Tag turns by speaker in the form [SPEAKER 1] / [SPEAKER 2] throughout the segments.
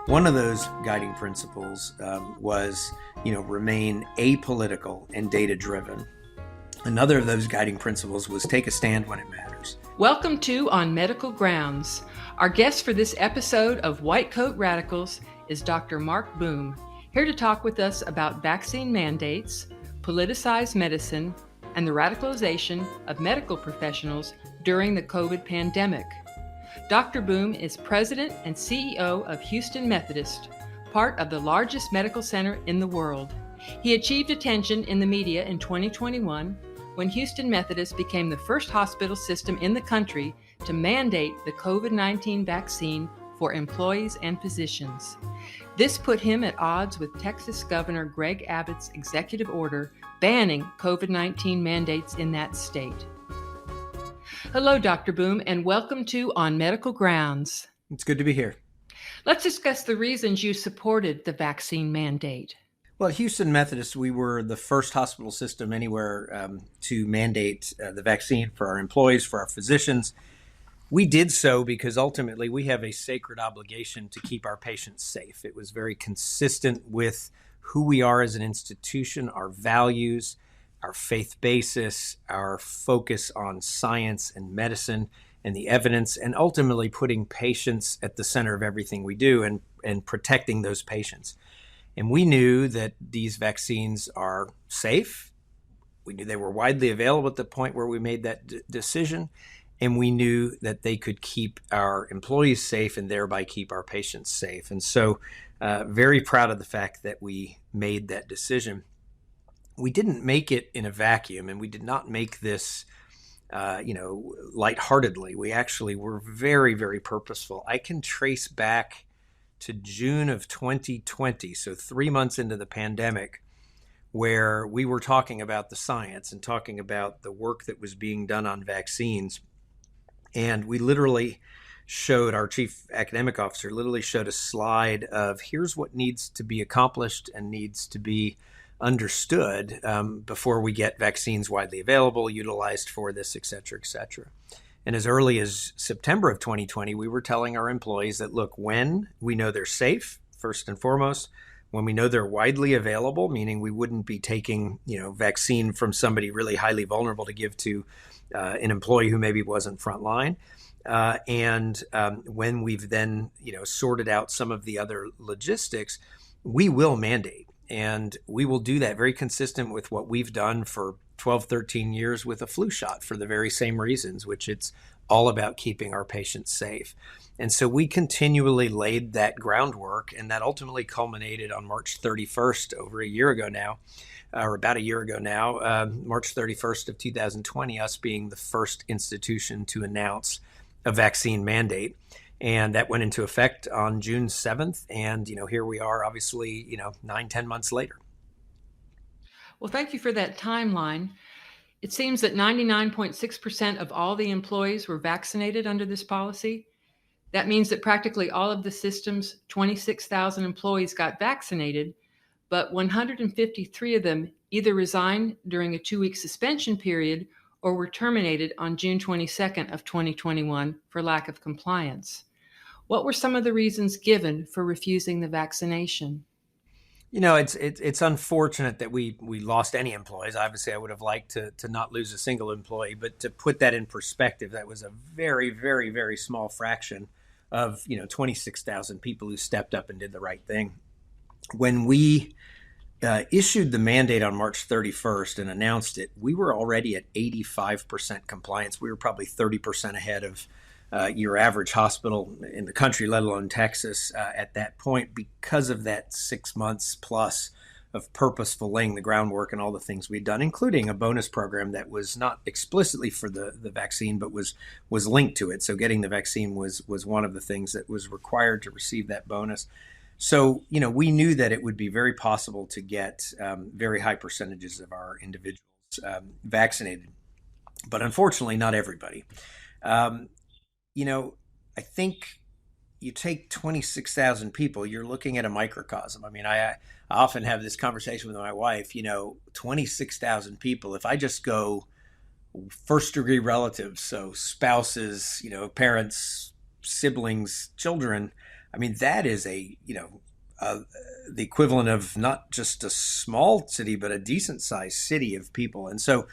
[SPEAKER 1] One of those guiding principles was, remain apolitical and data-driven. Another of those guiding principles was take a stand when it matters.
[SPEAKER 2] Welcome to On Medical Grounds. Our guest for this episode of White Coat Radicals is Dr. Marc Boom, here to talk with us about vaccine mandates, politicized medicine, and the radicalization of medical professionals during the COVID pandemic. Dr. Boom is president and CEO of Houston Methodist, part of the largest medical center in the world. He achieved attention in the media in 2021 when Houston Methodist became the first hospital system in the country to mandate the COVID-19 vaccine for employees and physicians. This put him at odds with Texas Governor Greg Abbott's executive order banning COVID-19 mandates in that state. Hello, Dr. Boom, and welcome to On Medical Grounds.
[SPEAKER 1] It's good to be here.
[SPEAKER 2] Let's discuss the reasons you supported the vaccine mandate.
[SPEAKER 1] Well, at Houston Methodist, we were the first hospital system anywhere to mandate the vaccine for our employees, for our physicians. We did so because ultimately we have a sacred obligation to keep our patients safe. It was very consistent with who we are as an institution, our values, our faith basis, our focus on science and medicine and the evidence, and ultimately putting patients at the center of everything we do and protecting those patients. And we knew that these vaccines are safe. We knew they were widely available at the point where we made that decision. And we knew that they could keep our employees safe and thereby keep our patients safe. And so very proud of the fact that we made that decision. We didn't make it in a vacuum, and we did not make this, lightheartedly. We actually were very, very purposeful. I can trace back to June of 2020, so 3 months into the pandemic, where we were talking about the science and talking about the work that was being done on vaccines. And we literally showed, our chief academic officer literally showed a slide of here's what needs to be accomplished and needs to be understood before we get vaccines widely available, utilized for this, et cetera, et cetera. And as early as September of 2020, we were telling our employees that, look, when we know they're safe, first and foremost, when we know they're widely available, meaning we wouldn't be taking, vaccine from somebody really highly vulnerable to give to an employee who maybe wasn't frontline. And when we've then, sorted out some of the other logistics, we will mandate. And we will do that very consistent with what we've done for 12, 13 years with a flu shot for the very same reasons, which it's all about keeping our patients safe. And so we continually laid that groundwork, and that ultimately culminated on March 31st, over a year ago now, or about a year ago now, March 31st of 2020, us being the first institution to announce a vaccine mandate. And that went into effect on June 7th. And, here we are, obviously, 9-10 months later.
[SPEAKER 2] Well, thank you for that timeline. It seems that 99.6% of all the employees were vaccinated under this policy. That means that practically all of the system's 26,000 employees got vaccinated, but 153 of them either resigned during a 2-week suspension period or were terminated on June 22nd of 2021 for lack of compliance. What were some of the reasons given for refusing the vaccination?
[SPEAKER 1] It's unfortunate that we lost any employees. Obviously, I would have liked to not lose a single employee, but to put that in perspective, that was a very, very, very small fraction of 26,000 people who stepped up and did the right thing. When we issued the mandate on March 31st and announced it, we were already at 85% compliance. We were probably 30% ahead of your average hospital in the country, let alone Texas, at that point, because of that 6 months plus of purposeful laying the groundwork and all the things we'd done, including a bonus program that was not explicitly for the vaccine, but was linked to it. So getting the vaccine was one of the things that was required to receive that bonus. So, we knew that it would be very possible to get very high percentages of our individuals vaccinated, but unfortunately not everybody. I think you take 26,000 people, you're looking at a microcosm. I mean, I often have this conversation with my wife, 26,000 people. If I just go first degree relatives, so spouses, parents, siblings, children, I mean, that is uh, the equivalent of not just a small city, but a decent sized city of people. And so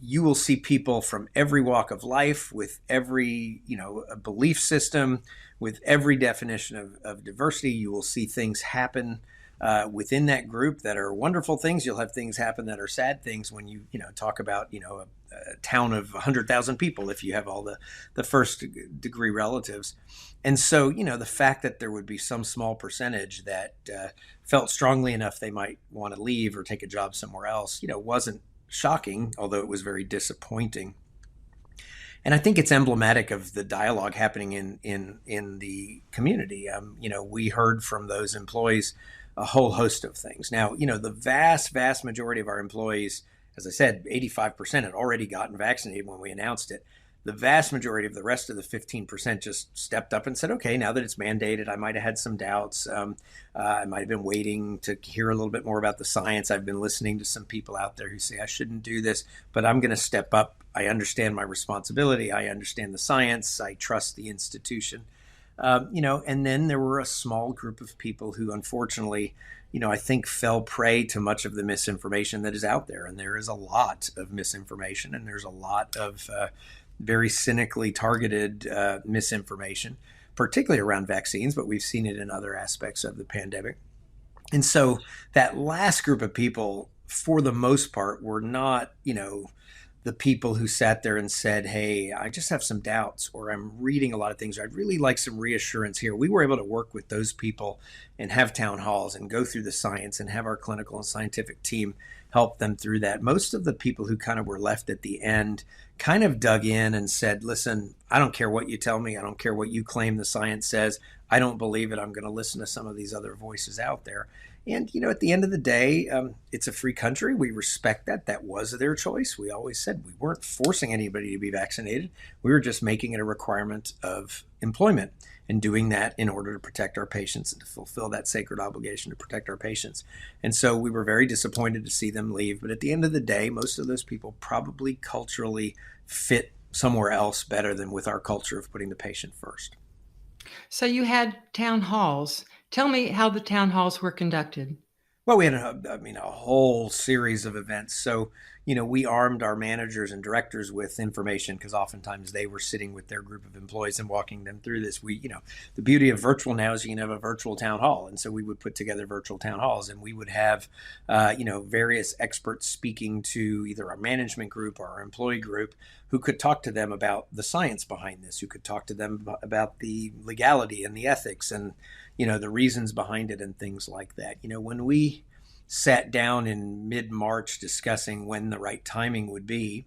[SPEAKER 1] you will see people from every walk of life with every, a belief system, with every definition of diversity. You will see things happen within that group that are wonderful things. You'll have things happen that are sad things when you talk about, a town of 100,000 people, if you have all the first degree relatives. And so, the fact that there would be some small percentage that felt strongly enough they might want to leave or take a job somewhere else, wasn't shocking, although it was very disappointing. And I think it's emblematic of the dialogue happening in the community. We heard from those employees a whole host of things. Now, the vast majority of our employees, as I said, 85% had already gotten vaccinated when we announced it. The vast majority of the rest of the 15% just stepped up and said, okay, now that it's mandated, I might have had some doubts. I might have been waiting to hear a little bit more about the science. I've been listening to some people out there who say I shouldn't do this, but I'm going to step up. I understand my responsibility. I understand the science. I trust the institution. And then there were a small group of people who, unfortunately, I think fell prey to much of the misinformation that is out there. And there is a lot of misinformation, and there's a lot of very cynically targeted misinformation, particularly around vaccines, but we've seen it in other aspects of the pandemic. And so that last group of people, for the most part, were not, the people who sat there and said, hey, I just have some doubts, or I'm reading a lot of things, or I'd really like some reassurance here. We were able to work with those people and have town halls and go through the science and have our clinical and scientific team help them through that. Most of the people who kind of were left at the end kind of dug in and said, listen, I don't care what you tell me. I don't care what you claim the science says. I don't believe it. I'm going to listen to some of these other voices out there. And, at the end of the day, it's a free country. We respect that. That was their choice. We always said we weren't forcing anybody to be vaccinated. We were just making it a requirement of employment and doing that in order to protect our patients and to fulfill that sacred obligation to protect our patients. And so we were very disappointed to see them leave. But at the end of the day, most of those people probably culturally fit somewhere else better than with our culture of putting the patient first.
[SPEAKER 2] So you had town halls. Tell me how the town halls were conducted.
[SPEAKER 1] Well, we had a whole series of events. So, we armed our managers and directors with information because oftentimes they were sitting with their group of employees and walking them through this. The beauty of virtual now is you can have a virtual town hall. And so we would put together virtual town halls, and we would have, various experts speaking to either our management group or our employee group who could talk to them about the science behind this, who could talk to them about the legality and the ethics and, the reasons behind it and things like that. When we sat down in mid-March discussing when the right timing would be,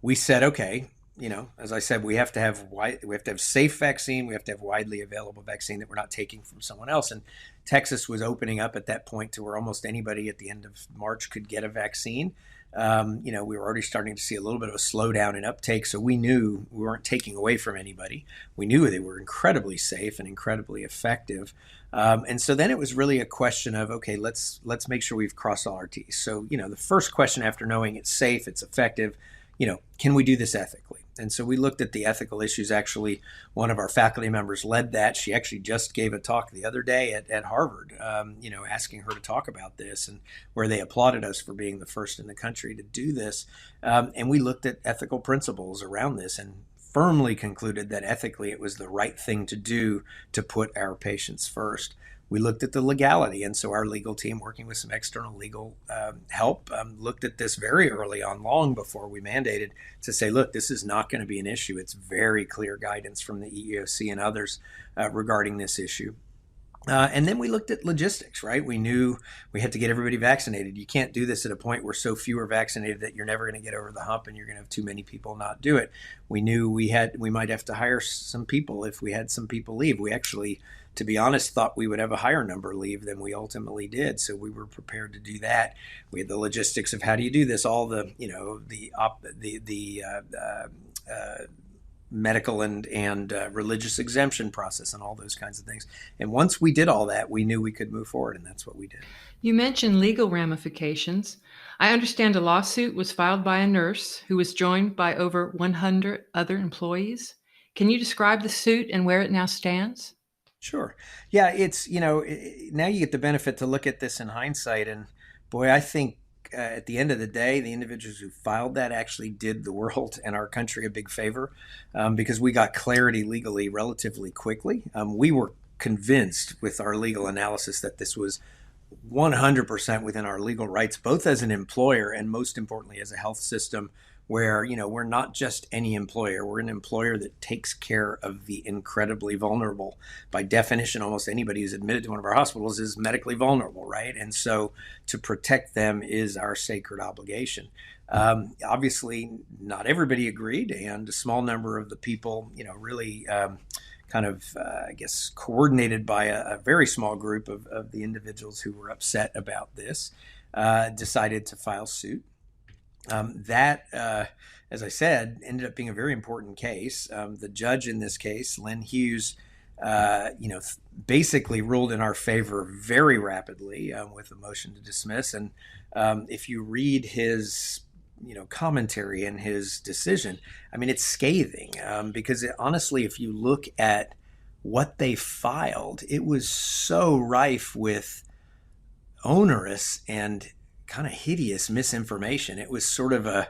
[SPEAKER 1] we said, okay, as I said, we have to have safe vaccine. We have to have widely available vaccine that we're not taking from someone else. And Texas was opening up at that point to where almost anybody at the end of March could get a vaccine. We were already starting to see a little bit of a slowdown in uptake. So we knew we weren't taking away from anybody. We knew they were incredibly safe and incredibly effective. And so then it was really a question of, okay, let's make sure we've crossed all our T's. So, the first question after knowing it's safe, it's effective, can we do this ethically? And so we looked at the ethical issues. Actually, one of our faculty members led that. She actually just gave a talk the other day at Harvard, asking her to talk about this, and where they applauded us for being the first in the country to do this. And we looked at ethical principles around this and firmly concluded that ethically it was the right thing to do to put our patients first. We looked at the legality, and so our legal team, working with some external legal help, looked at this very early on, long before we mandated, to say, look, this is not going to be an issue. It's very clear guidance from the EEOC and others regarding this issue. And then we looked at logistics, right? We knew we had to get everybody vaccinated. You can't do this at a point where so few are vaccinated that you're never going to get over the hump and you're going to have too many people not do it. We knew we might have to hire some people if we had some people leave. We actually, to be honest, thought we would have a higher number leave than we ultimately did. So we were prepared to do that. We had the logistics of how do you do this, all the, medical and religious exemption process and all those kinds of things. And once we did all that, we knew we could move forward, and that's what we did.
[SPEAKER 2] You mentioned legal ramifications. I understand a lawsuit was filed by a nurse who was joined by over 100 other employees. Can you describe the suit and where it now stands?
[SPEAKER 1] Sure. Yeah, it's, now you get the benefit to look at this in hindsight. And boy, I think at the end of the day, the individuals who filed that actually did the world and our country a big favor because we got clarity legally relatively quickly. We were convinced with our legal analysis that this was 100% within our legal rights, both as an employer and most importantly as a health system where, we're not just any employer. We're an employer that takes care of the incredibly vulnerable. By definition, almost anybody who's admitted to one of our hospitals is medically vulnerable, right? And so to protect them is our sacred obligation. Obviously, not everybody agreed, and a small number of the people, really I guess, coordinated by a very small group of the individuals who were upset about this, decided to file suit. As I said, ended up being a very important case. The judge in this case, Lynn Hughes, basically ruled in our favor very rapidly with a motion to dismiss. And if you read his commentary and his decision, I mean, it's scathing because honestly, if you look at what they filed, it was so rife with onerous and kind of hideous misinformation. It was sort of a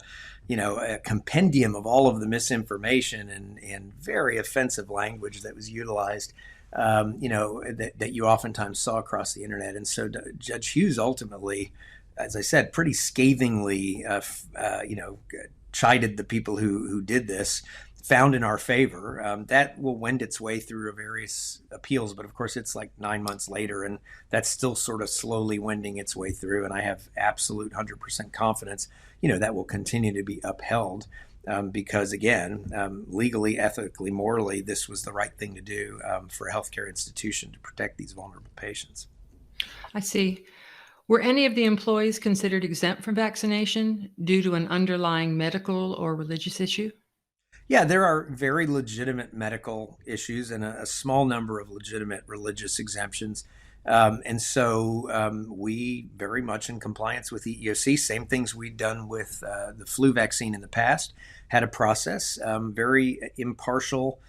[SPEAKER 1] compendium of all of the misinformation and very offensive language that was utilized, that you oftentimes saw across the internet. And so Judge Hughes ultimately, as I said, pretty scathingly, chided the people who did this, found in our favor. That will wend its way through various appeals, but of course it's like 9 months later, and that's still sort of slowly wending its way through. And I have absolute 100% confidence, that will continue to be upheld because, again, legally, ethically, morally, this was the right thing to do for a healthcare institution to protect these vulnerable patients.
[SPEAKER 2] I see. Were any of the employees considered exempt from vaccination due to an underlying medical or religious issue?
[SPEAKER 1] Yeah, there are very legitimate medical issues and a small number of legitimate religious exemptions. And so we, very much in compliance with the EEOC, same things we'd done with the flu vaccine in the past, had a process, very impartial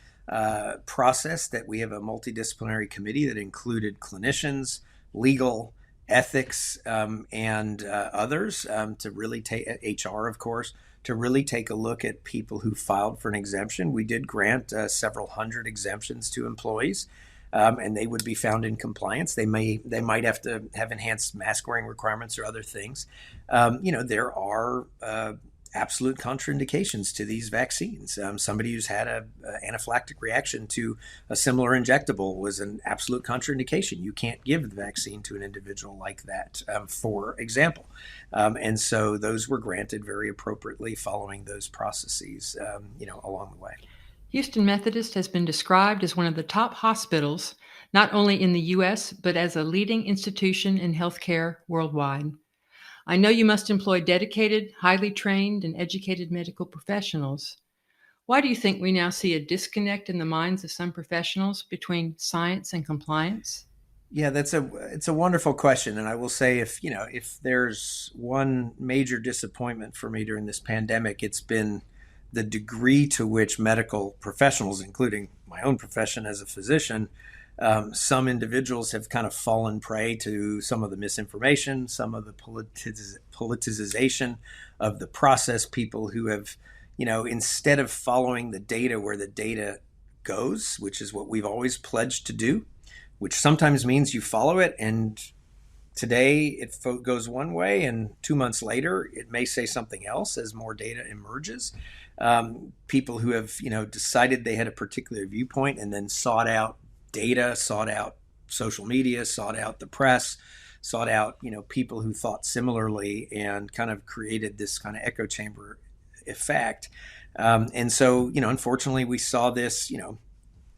[SPEAKER 1] process that we have a multidisciplinary committee that included clinicians, legal, ethics, and others to really take HR, of course, to really take a look at people who filed for an exemption. We did grant several hundred exemptions to employees, and they would be found in compliance. They might have to have enhanced mask wearing requirements or other things. There are absolute contraindications to these vaccines. Somebody who's had an anaphylactic reaction to a similar injectable was an absolute contraindication. You can't give the vaccine to an individual like that, for example. And so those were granted very appropriately following those processes, along the way.
[SPEAKER 2] Houston Methodist has been described as one of the top hospitals, not only in the U.S., but as a leading institution in healthcare worldwide. I know you must employ dedicated, highly trained, and educated medical professionals. Why do you think we now see a disconnect in the minds of some professionals between science and compliance?
[SPEAKER 1] Yeah, it's a wonderful question, and I will say if there's one major disappointment for me during this pandemic, it's been the degree to which medical professionals, including my own profession as a physician, some individuals have kind of fallen prey to some of the misinformation, some of the politicization of the process. People who have, instead of following the data where the data goes, which is what we've always pledged to do, which sometimes means you follow it and today it goes one way and 2 months later it may say something else as more data emerges. People who have, decided they had a particular viewpoint and then sought out data, sought out social media, sought out the press, sought out, people who thought similarly and kind of created this kind of echo chamber effect. And so, unfortunately, we saw this,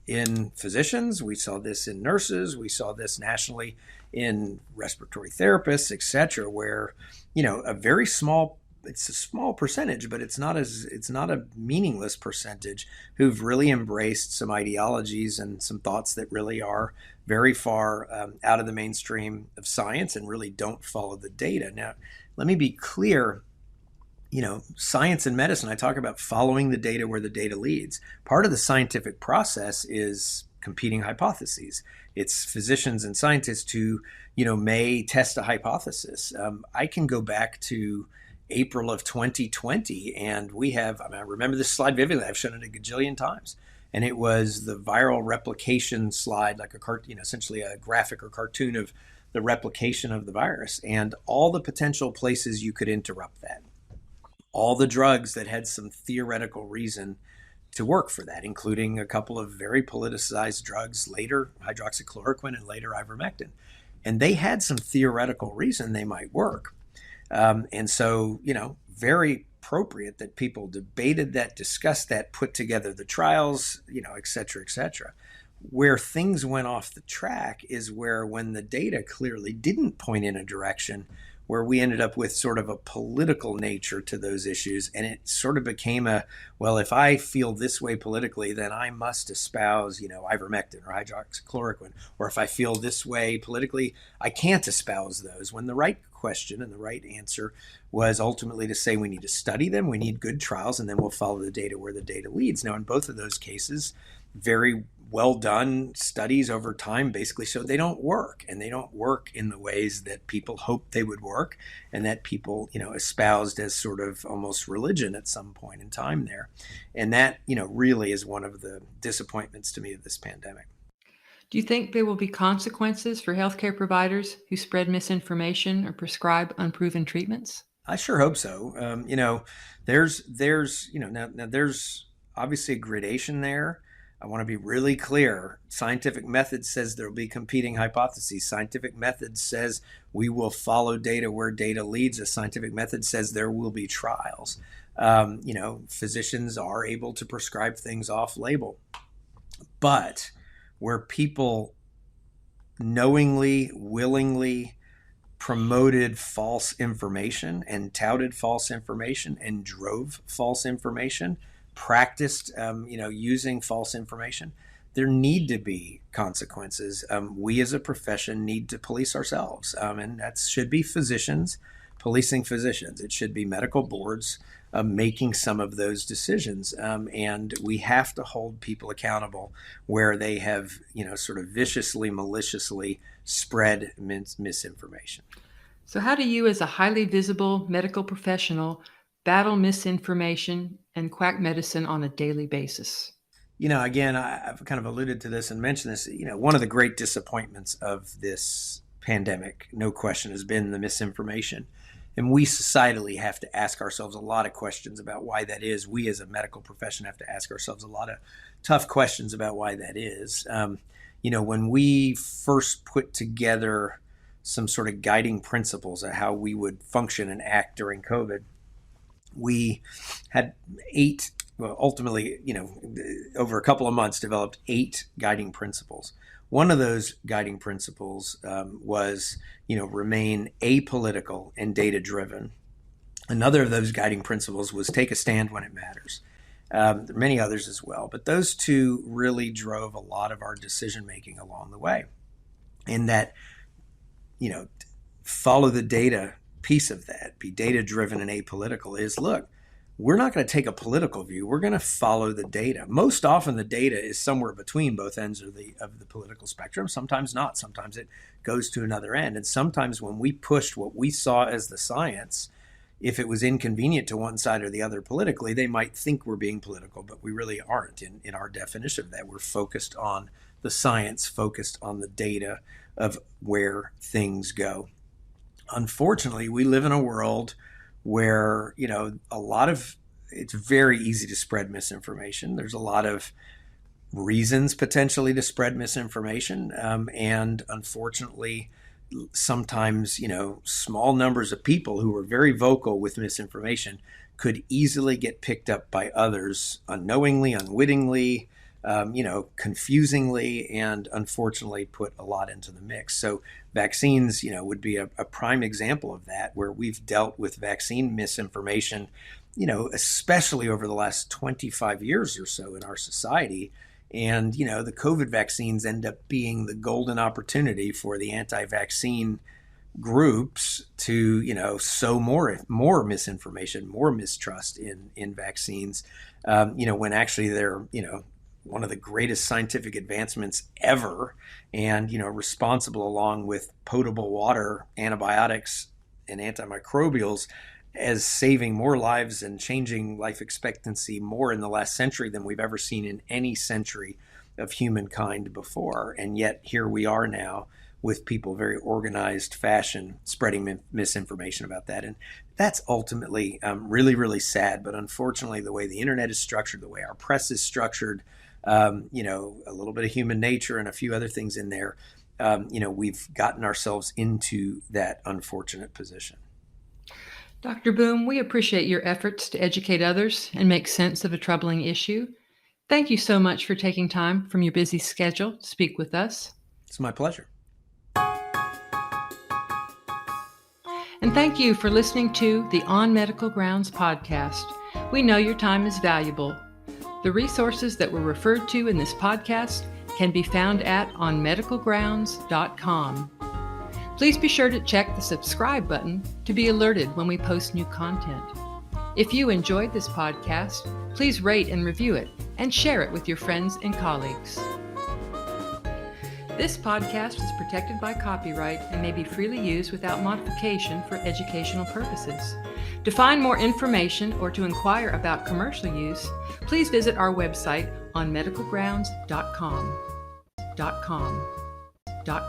[SPEAKER 1] in physicians, we saw this in nurses, we saw this nationally in respiratory therapists, et cetera, where, it's a small percentage, but it's not a meaningless percentage who've really embraced some ideologies and some thoughts that really are very far out of the mainstream of science and really don't follow the data. Now, let me be clear. science and medicine, I talk about following the data where the data leads. Part of the scientific process is competing hypotheses. It's physicians and scientists who, may test a hypothesis. I can go back to April of 2020, and I remember this slide vividly. I've shown it a gajillion times. And it was the viral replication slide, like essentially a graphic or cartoon of the replication of the virus and all the potential places you could interrupt that, all the drugs that had some theoretical reason to work for that, including a couple of very politicized drugs, later hydroxychloroquine and later ivermectin. And they had some theoretical reason they might work. And so, very appropriate that people debated that, discussed that, put together the trials, et cetera, et cetera. Where things went off the track is where, when the data clearly didn't point in a direction, where we ended up with sort of a political nature to those issues. And it sort of became well, if I feel this way politically, then I must espouse, ivermectin or hydroxychloroquine. Or if I feel this way politically, I can't espouse those. When the right question and the right answer was ultimately to say we need to study them, we need good trials, and then we'll follow the data where the data leads. Now, in both of those cases, very well done studies over time basically show they don't work, and they don't work in the ways that people hoped they would work, and that people espoused as sort of almost religion at some point in time there. And that really is one of the disappointments to me of this pandemic.
[SPEAKER 2] Do you think there will be consequences for healthcare providers who spread misinformation or prescribe unproven treatments?
[SPEAKER 1] I sure hope so. There's now there's obviously a gradation there. I want to be really clear. Scientific method says there will be competing hypotheses. Scientific method says we will follow data where data leads. A scientific method says there will be trials. Physicians are able to prescribe things off-label. But where people knowingly, willingly promoted false information and touted false information and drove false information, practiced, using false information, there need to be consequences. We as a profession need to police ourselves, and that should be physicians policing physicians. It should be medical boards making some of those decisions, and we have to hold people accountable where they have, sort of viciously, maliciously spread misinformation.
[SPEAKER 2] So, how do you, as a highly visible medical professional, battle misinformation and quack medicine on a daily basis?
[SPEAKER 1] Again, I've kind of alluded to this and mentioned this. One of the great disappointments of this pandemic, no question, has been the misinformation. And we societally have to ask ourselves a lot of questions about why that is. We as a medical profession have to ask ourselves a lot of tough questions about why that is. When we first put together some sort of guiding principles of how we would function and act during COVID, we had ultimately, over a couple of months, developed 8 guiding principles. One of those guiding principles was, remain apolitical and data-driven. Another of those guiding principles was take a stand when it matters. There are many others as well, but those 2 really drove a lot of our decision-making along the way. And that, follow the data piece of that, be data-driven and apolitical, is, look, we're not going to take a political view. We're going to follow the data. Most often the data is somewhere between both ends of the political spectrum. Sometimes not. Sometimes it goes to another end. And sometimes when we pushed what we saw as the science, if it was inconvenient to one side or the other politically, they might think we're being political, but we really aren't in our definition of that. We're focused on the science, focused on the data of where things go. Unfortunately, we live in a world where, it's very easy to spread misinformation. There's a lot of reasons potentially to spread misinformation. And unfortunately, sometimes, small numbers of people who are very vocal with misinformation could easily get picked up by others unknowingly, unwittingly, confusingly, and unfortunately put a lot into the mix. So vaccines, would be a prime example of that, where we've dealt with vaccine misinformation, especially over the last 25 years or so in our society. And, the COVID vaccines end up being the golden opportunity for the anti-vaccine groups to, sow more misinformation, more mistrust in vaccines, when actually they're, one of the greatest scientific advancements ever, and responsible, along with potable water, antibiotics, and antimicrobials, as saving more lives and changing life expectancy more in the last century than we've ever seen in any century of humankind before. And yet here we are now with people very organized fashion spreading misinformation about that. And that's ultimately really, really sad. But unfortunately, the way the internet is structured, the way our press is structured, a little bit of human nature and a few other things in there, we've gotten ourselves into that unfortunate position.
[SPEAKER 2] Dr. Boom, we appreciate your efforts to educate others and make sense of a troubling issue. Thank you so much for taking time from your busy schedule to speak with us.
[SPEAKER 1] It's my pleasure.
[SPEAKER 2] And thank you for listening to the On Medical Grounds podcast. We know your time is valuable. The resources that were referred to in this podcast can be found at onmedicalgrounds.com. Please be sure to check the subscribe button to be alerted when we post new content. If you enjoyed this podcast, please rate and review it and share it with your friends and colleagues. This podcast is protected by copyright and may be freely used without modification for educational purposes. To find more information or to inquire about commercial use, please visit our website on medicalgrounds.com.